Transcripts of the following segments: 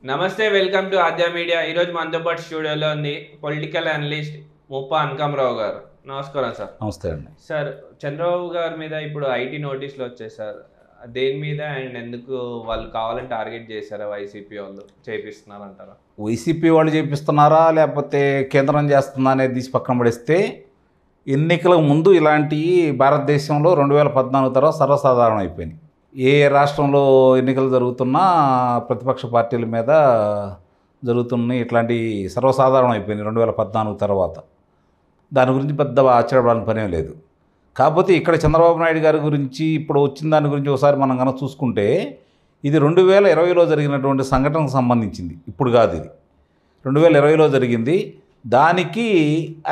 నమస్తే, welcome to Aadya media. ఈరోజు మనతో పాటు స్టూడియోలో ఉంది పొలిటికల్ అనలిస్ట్ ముప్ప అనకామరావు గారు. నమస్కారం సార్. నమస్తే అండి. సార్, చంద్రబాబు గారి మీద ఇప్పుడు ఐటీ నోటీసులు వచ్చాయి సార్. దేని మీద అండ్ ఎందుకు వాళ్ళు కావాలని టార్గెట్ చేశారా? వైసీపీ వాళ్ళు చేపిస్తున్నారు అంటారా? వైసీపీ వాళ్ళు చేపిస్తున్నారా లేకపోతే కేంద్రం చేస్తుందా అనేది తీసి పక్కన పడేస్తే, ఎన్నికలకు ముందు ఇలాంటివి భారతదేశంలో 2014 తర్వాత సర్వసాధారణం అయిపోయినాయి. ఏ రాష్ట్రంలో ఎన్నికలు జరుగుతున్నా ప్రతిపక్ష పార్టీల మీద జరుగుతున్నాయి. ఇట్లాంటి సర్వసాధారణం అయిపోయినాయి 2014 తర్వాత. దాని గురించి పెద్ద ఆశ్చర్యపడాలని పనేం లేదు. కాకపోతే ఇక్కడ చంద్రబాబు నాయుడు గారి గురించి ఇప్పుడు వచ్చిన దాని గురించి ఒకసారి మనం కనుక చూసుకుంటే, ఇది 2020లో జరిగినటువంటి సంఘటనకు సంబంధించింది. ఇప్పుడు కాదు, ఇది 2020లో జరిగింది. దానికి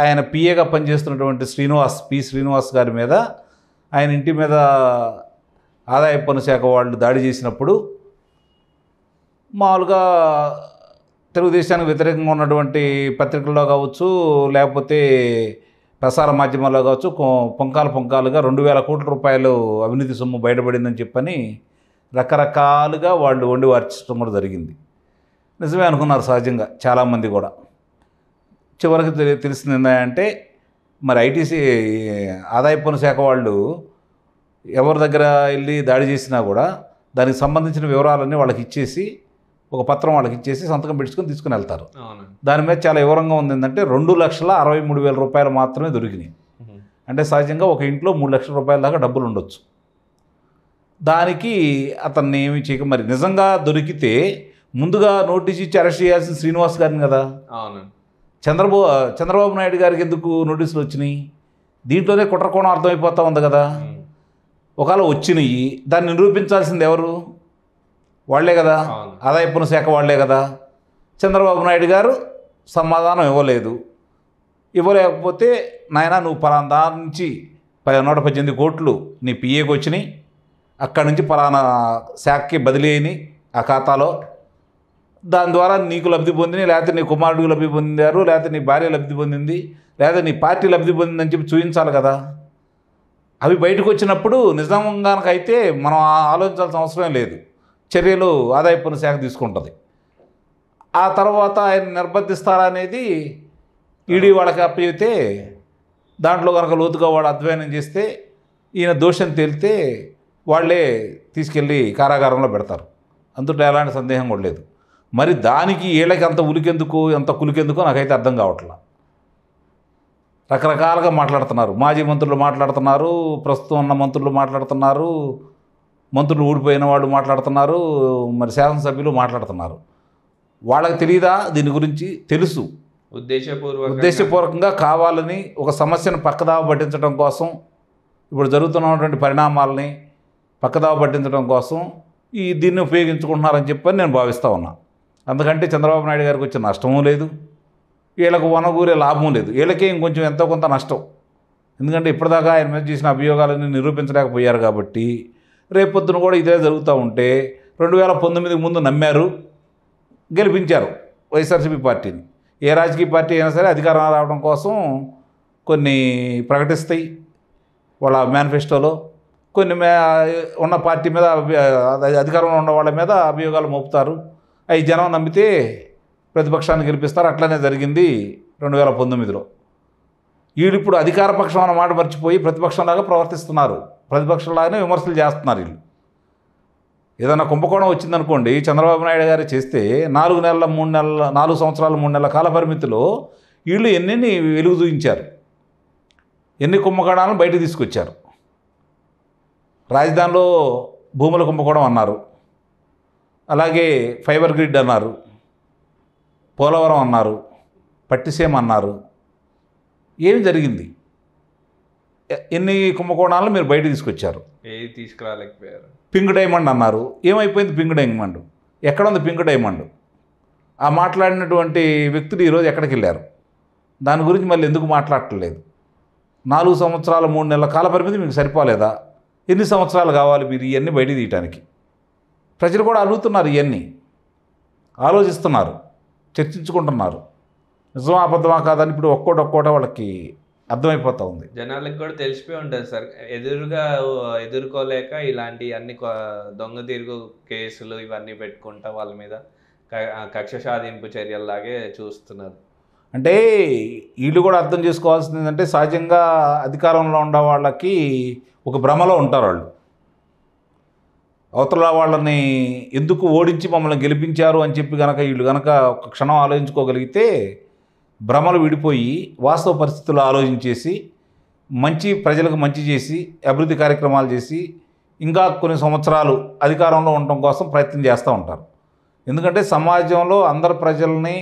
ఆయన పిఏగా పనిచేస్తున్నటువంటి శ్రీనివాస్ గారి మీద, ఆయన ఇంటి మీద ఆదాయ పన్ను శాఖ వాళ్ళు దాడి చేసినప్పుడు మామూలుగా తెలుగుదేశానికి వ్యతిరేకంగా ఉన్నటువంటి పత్రికల్లో కావచ్చు, లేకపోతే ప్రసార మాధ్యమాల్లో కావచ్చు, పొంకాలుగా 2000 కోట్ల రూపాయలు అవినీతి సొమ్ము బయటపడిందని చెప్పని రకరకాలుగా వాళ్ళు వండి వార్చడం కూడా జరిగింది. నిజమే అనుకున్నారు సహజంగా చాలామంది కూడా. చివరికి తెలిసింది ఏంటంటే, మరి ఐటీసీ ఆదాయ పన్ను శాఖ వాళ్ళు ఎవరి దగ్గర వెళ్ళి దాడి చేసినా కూడా దానికి సంబంధించిన వివరాలన్నీ వాళ్ళకి ఇచ్చేసి, ఒక పత్రం వాళ్ళకి ఇచ్చేసి సంతకం పెట్టుకొని తీసుకుని వెళ్తారు. దాని మీద చాలా వివరంగా ఉంది ఏంటంటే 2,63,000 రూపాయలు మాత్రమే దొరికినాయి. అంటే సహజంగా ఒక ఇంట్లో 3 లక్షల రూపాయల దాకా డబ్బులు ఉండొచ్చు. దానికి అతన్ని ఏమి చేయక, మరి నిజంగా దొరికితే ముందుగా నోటీస్ ఇచ్చి అరెస్ట్ చేయాల్సిన శ్రీనివాస్ గారిని కదా. చంద్రబాబు నాయుడు గారికి ఎందుకు నోటీసులు వచ్చినాయి? దీంట్లోనే కుట్రకోణం అర్థమైపోతూ ఉంది కదా. ఒకవేళ వచ్చినాయి, దాన్ని నిరూపించాల్సింది ఎవరు? వాళ్లే కదా, ఆదాయ పన్ను శాఖ వాళ్లే కదా. చంద్రబాబు నాయుడు గారు సమాధానం ఇవ్వలేకపోతే, నాయన నువ్వు పలానా దాని నుంచి 118 కోట్లు నీ పిఏకి వచ్చినాయి, అక్కడి నుంచి పలానా శాఖకి బదిలీ అయినాయి ఆ ఖాతాలో, దాని ద్వారా నీకు లబ్ధి పొందినాయి, లేకపోతే నీ కుమారుడికి లబ్ధి పొందారు, లేకపోతే నీ భార్య లబ్ధి పొందింది, లేకపోతే నీ పార్టీ లబ్ధి పొందిందని చెప్పి చూపించాలి కదా. అవి బయటకు వచ్చినప్పుడు నిజంగానకైతే మనం ఆలోచించాల్సిన అవసరం లేదు. చర్యలు ఆదాయ పన్ను శాఖ తీసుకుంటుంది. ఆ తర్వాత ఆయన నిర్బంధిస్తారనేది ఈడీ వాళ్ళకి అప్పచెబితే, దాంట్లో కనుక లోతుగా వాడు అధ్యయనం చేస్తే, ఈయన దోషం తేలితే వాళ్ళే తీసుకెళ్ళి కారాగారంలో పెడతారు. అందులో ఎలాంటి సందేహం కూడా లేదు. మరి దానికి వీళ్ళకి అంత ఉలికెందుకు, అంత కులికెందుకో నాకైతే అర్థం కావట్లా. రకరకాలుగా మాట్లాడుతున్నారు. మాజీ మంత్రులు మాట్లాడుతున్నారు, ప్రస్తుతం ఉన్న మంత్రులు మాట్లాడుతున్నారు, మంత్రులు ఊడిపోయిన వాళ్ళు మాట్లాడుతున్నారు, మరి శాసనసభ్యులు మాట్లాడుతున్నారు. వాళ్ళకి తెలియదా దీని గురించి? తెలుసు. ఉద్దేశపూర్వకంగా కావాలని ఒక సమస్యను పక్కదావ పట్టించడం కోసం, ఇప్పుడు జరుగుతున్నటువంటి పరిణామాలని పక్కదావ పట్టించడం కోసం దీన్ని ఉపయోగించుకుంటున్నారని చెప్పని నేను భావిస్తూ ఉన్నా. అందుకంటే చంద్రబాబు నాయుడు గారికి వచ్చే నష్టమూ లేదు, వీళ్ళకు వనగూరే లాభం లేదు. వీళ్ళకే ఇంకొంచెం ఎంతో కొంత నష్టం. ఎందుకంటే ఇప్పటిదాకా ఆయన మీద చేసిన అభియోగాలన్నీ నిరూపించలేకపోయారు కాబట్టి, రేపొద్దున కూడా ఇదే జరుగుతూ ఉంటే 2019 ముందు నమ్మారు, గెలిపించారు వైఎస్ఆర్సీపీ పార్టీని. ఏ రాజకీయ పార్టీ అయినా సరే అధికారం రావడం కోసం కొన్ని ప్రకటిస్తాయి వాళ్ళ మేనిఫెస్టోలో, కొన్ని ఉన్న పార్టీ మీద అధికారంలో ఉన్న వాళ్ళ మీద అభియోగాలు మోపుతారు. అవి జనం నమ్మితే ప్రతిపక్షాన్ని గెలిపిస్తారు. అట్లనే జరిగింది 2019లో. వీళ్ళు ఇప్పుడు అధికార పక్షం అన్న మాట మర్చిపోయి ప్రతిపక్షంలాగా ప్రవర్తిస్తున్నారు, ప్రతిపక్షంలాగానే విమర్శలు చేస్తున్నారు. వీళ్ళు ఏదైనా కుంభకోణం వచ్చిందనుకోండి, చంద్రబాబు నాయుడు గారు చేస్తే 4 సంవత్సరాలు 3 నెలల కాల పరిమితిలో వీళ్ళు ఎన్ని వెలుగు చూపించారు, ఎన్ని కుంభకోణాలను బయటకు తీసుకొచ్చారు. రాజధానిలో భూముల కుంభకోణం అన్నారు, అలాగే ఫైబర్ గ్రిడ్ అన్నారు, పోలవరం అన్నారు, పట్టిసీమ అన్నారు. ఏమి జరిగింది? ఎన్ని కుంభకోణాలను మీరు బయట తీసుకొచ్చారు? ఏది తీసుకురాలేకపోయారు. పింక్ డైమండ్ అన్నారు, ఏమైపోయింది పింక్ డైమండ్? ఎక్కడ ఉంది పింక్ డైమండ్? ఆ మాట్లాడినటువంటి వ్యక్తులు ఈరోజు ఎక్కడికి వెళ్ళారు? దాని గురించి మళ్ళీ ఎందుకు మాట్లాడట్లేదు? 4 సంవత్సరాలు 3 నెలల కాల పరిమితి మీకు సరిపోలేదా? ఎన్ని సంవత్సరాలు కావాలి మీరు ఇవన్నీ బయట తీయటానికి? ప్రజలు కూడా అడుగుతున్నారు, ఇవన్నీ ఆలోచిస్తున్నారు, చర్చించుకుంటున్నారు. నిజమా అబద్ధమా కాదని ఇప్పుడు ఒక్కోటి వాళ్ళకి అర్థమైపోతూ ఉంది. జనాలకు కూడా తెలిసిపోయి ఉంటుంది సార్, ఎదుర్కోలేక ఇలాంటి అన్ని దొంగ తిరుగు కేసులు ఇవన్నీ పెట్టుకుంటా వాళ్ళ మీద కక్ష సాధింపు చర్యల్లాగే చూస్తున్నారు. అంటే వీళ్ళు కూడా అర్థం చేసుకోవాల్సింది ఏంటంటే సహజంగా అధికారంలో ఉన్న వాళ్ళకి ఒక భ్రమలో ఉంటారు వాళ్ళు. అవతల వాళ్ళని ఎందుకు ఓడించి మమ్మల్ని గెలిపించారు అని చెప్పి కనుక వీళ్ళు కనుక ఒక క్షణం ఆలోచించుకోగలిగితే భ్రమలు విడిపోయి వాస్తవ పరిస్థితుల్లో ఆలోచించేసి ప్రజలకు మంచి చేసి అభివృద్ధి కార్యక్రమాలు చేసి ఇంకా కొన్ని సంవత్సరాలు అధికారంలో ఉండటం కోసం ప్రయత్నం చేస్తూ ఉంటారు. ఎందుకంటే సమాజంలో అందరు ప్రజల్ని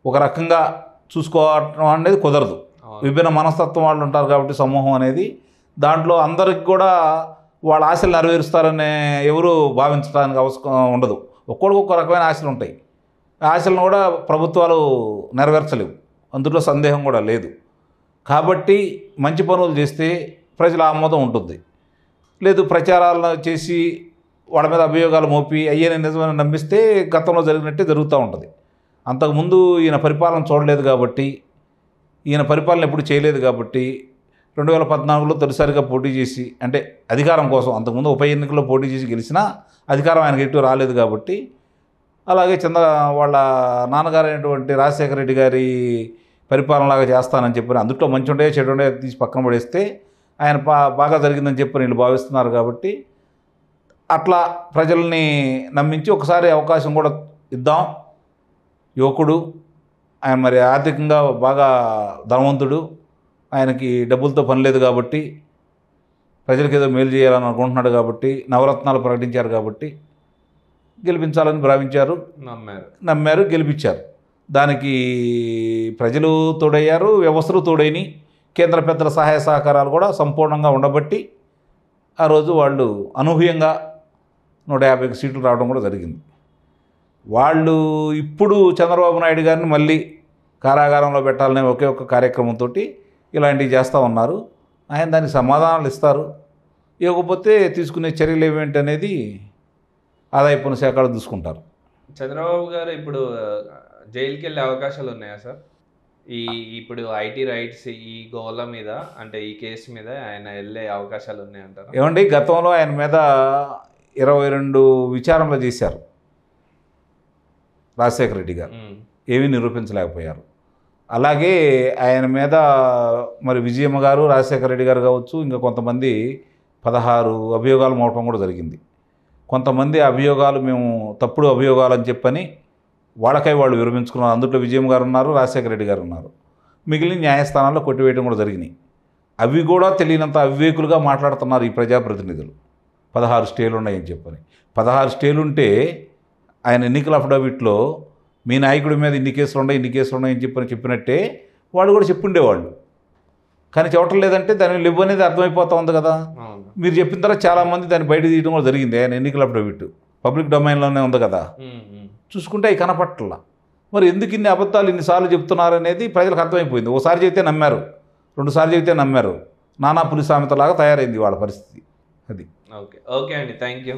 ఒక రకంగా చూసుకోవడం అనేది కుదరదు. విభిన్న మనస్తత్వం వాళ్ళు ఉంటారు కాబట్టి సమూహం అనేది దాంట్లో అందరికి కూడా వాళ్ళ ఆశలు నెరవేరుస్తారనే ఎవరు భావించడానికి అవసరం ఉండదు. ఒక్కొక్కరికి ఒక్క రకమైన ఆశలు ఉంటాయి. ఆ ఆశలను కూడా ప్రభుత్వాలు నెరవేర్చలేవు, అందులో సందేహం కూడా లేదు. కాబట్టి మంచి పనులు చేస్తే ప్రజల ఆమోదం ఉంటుంది. లేదు ప్రచారాలను చేసి వాళ్ళ మీద అభియోగాలు మోపి అయ్యని నిజమని నమ్మిస్తే గతంలో జరిగినట్టే జరుగుతూ ఉంటుంది. అంతకుముందు ఈయన పరిపాలన చూడలేదు కాబట్టి, ఈయన పరిపాలన ఎప్పుడు చేయలేదు కాబట్టి 2014లో తొలిసారిగా పోటీ చేసి అంటే అధికారం కోసం, అంతకుముందు ఉప ఎన్నికల్లో పోటీ చేసి గెలిచినా అధికారం ఆయనకి ఎటు రాలేదు కాబట్టి, అలాగే వాళ్ళ నాన్నగారైనటువంటి రాజశేఖర రెడ్డి గారి పరిపాలనలాగా చేస్తానని చెప్పి అందుట్లో మంచి ఉండే చెడు ఉండే తీసి పక్కన పడేస్తే ఆయన బాగా జరిగిందని చెప్పి వీళ్ళు భావిస్తున్నారు. కాబట్టి అట్లా ప్రజల్ని నమ్మించి ఒకసారి అవకాశం కూడా ఇద్దాం. యువకుడు ఆయన, మరి ఆర్థికంగా బాగా ధనవంతుడు, ఆయనకి డబ్బులతో పని లేదు కాబట్టి ప్రజలకు ఏదో మేలు చేయాలని అనుకుంటున్నాడు కాబట్టి నవరత్నాలు ప్రకటించారు కాబట్టి గెలిపించాలని భావించారు, నమ్మారు, గెలిపించారు. దానికి ప్రజలు తోడయ్యారు, వ్యవస్థలు తోడైని, కేంద్ర పెద్దల సహాయ సహకారాలు కూడా సంపూర్ణంగా ఉండబట్టి ఆ రోజు వాళ్ళు అనూహ్యంగా 150 సీట్లు రావడం కూడా జరిగింది. వాళ్ళు ఇప్పుడు చంద్రబాబు నాయుడు గారిని మళ్ళీ కారాగారంలో పెట్టాలనే ఒకే ఒక్క కార్యక్రమంతో ఇలాంటివి చేస్తూ ఉన్నారు. ఆయన దానికి సమాధానాలు ఇస్తారు, ఇవ్వకపోతే తీసుకునే చర్యలు ఏమేంటి అనేది ఆదాయ పన్ను శాఖ చూసుకుంటారు. చంద్రబాబు గారు ఇప్పుడు జైలుకి వెళ్ళే అవకాశాలు ఉన్నాయా సార్? ఇప్పుడు ఐటీ రైట్స్ ఈ గోల మీద, అంటే ఈ కేసు మీద ఆయన వెళ్ళే అవకాశాలు ఉన్నాయంటారు? ఏమండి, గతంలో ఆయన మీద 22 విచారణలు చేశారు రాజశేఖర రెడ్డి గారు, ఏమీ నిరూపించలేకపోయారు. అలాగే ఆయన మీద మరి విజయమ్మ గారు, రాజశేఖర రెడ్డి గారు కావచ్చు, ఇంకా కొంతమంది 16 అభియోగాలు మోపడం కూడా జరిగింది. కొంతమంది అభియోగాలు మేము తప్పుడు అభియోగాలు అని చెప్పని వాళ్ళకై వాళ్ళు విరమించుకున్నారు. అందులో విజయమ్మ గారు ఉన్నారు, రాజశేఖర రెడ్డి గారు ఉన్నారు. మిగిలిన న్యాయస్థానాల్లో కొట్టివేయడం కూడా జరిగినాయి. అవి కూడా తెలియనంత అవివేకులుగా మాట్లాడుతున్నారు ఈ ప్రజాప్రతినిధులు. 16 స్టేలు ఉన్నాయని చెప్పని. 16 స్టేలు ఉంటే ఆయన ఎన్నికల అఫిడవిట్లో మీ నాయకుడి మీద ఇన్ని కేసులు ఉన్నాయని చెప్పినట్టే వాళ్ళు కూడా చెప్పుండేవాళ్ళు. కానీ చెప్పటం లేదంటే దాని లివ్ అనేది అర్థమైపోతూ ఉంది కదా. మీరు చెప్పిన తర్వాత చాలామంది దాన్ని బయట తీయడం కూడా జరిగింది. ఆయన ఎన్నికల అఫిడవిట్ పబ్లిక్ డొమైన్లోనే ఉంది కదా, చూసుకుంటే అవి కనపట్ల. మరి ఎందుకు ఇన్ని అబద్ధాలు ఇన్నిసార్లు చెప్తున్నారనేది ప్రజలకు అర్థమైపోయింది. ఓసారి చెబితే నమ్మారు, 2 సార్లు చెబితే నమ్మారు. నానా పులి సామెతలాగా తయారైంది వాళ్ళ పరిస్థితి. అది ఓకే అండి, థ్యాంక్ యూ.